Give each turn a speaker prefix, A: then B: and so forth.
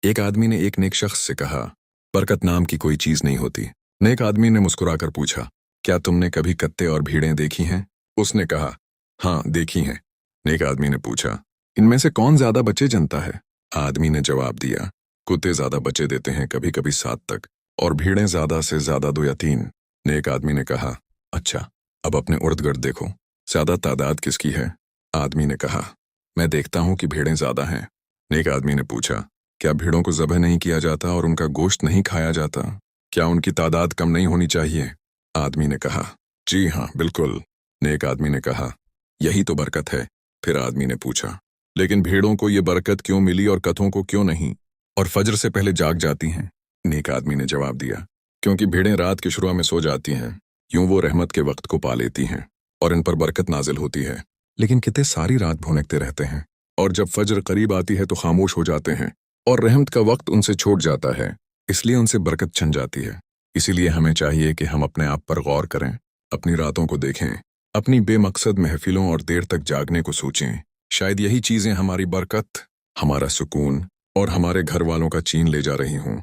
A: एक आदमी ने एक नेक शख्स से कहा, बरकत नाम की कोई चीज नहीं होती। नेक आदमी ने मुस्कुराकर पूछा, क्या तुमने कभी कत्ते और भीड़ें देखी हैं? उसने कहा, हाँ देखी हैं। नेक आदमी ने पूछा, इनमें से कौन ज्यादा बच्चे जनता है? आदमी ने जवाब दिया, कुत्ते ज्यादा बच्चे देते हैं, कभी कभी 7 तक, और भीड़ें ज्यादा से ज्यादा 2 या 3। नेक आदमी ने कहा, अच्छा, अब अपने उर्द गिर्द देखो, ज्यादा तादाद किसकी है? आदमी ने कहा, मैं देखता हूं कि भीड़ें ज्यादा हैं। नेक आदमी ने पूछा, क्या भीड़ों को ज़बह नहीं किया जाता और उनका गोश्त नहीं खाया जाता? क्या उनकी तादाद कम नहीं होनी चाहिए? आदमी ने कहा, जी हाँ बिल्कुल। नेक आदमी ने कहा, यही तो बरकत है। फिर आदमी ने पूछा, लेकिन भीड़ों को ये बरकत क्यों मिली और कथों को क्यों नहीं, और फजर से पहले जाग जाती हैं? नेक आदमी ने जवाब दिया, क्योंकि भीड़ें रात की शुरू में सो जाती हैं, यूं वो रहमत के वक्त को पा लेती हैं और इन पर बरकत नाजिल होती है। लेकिन कितने सारी रात भौंकते रहते हैं, और जब फजर करीब आती है तो खामोश हो जाते हैं और रहमत का वक्त उनसे छूट जाता है, इसलिए उनसे बरकत छन जाती है। इसीलिए हमें चाहिए कि हम अपने आप पर गौर करें, अपनी रातों को देखें, अपनी बेमकसद महफिलों और देर तक जागने को सोचें। शायद यही चीज़ें हमारी बरकत, हमारा सुकून और हमारे घर वालों का चीन ले जा रही हों।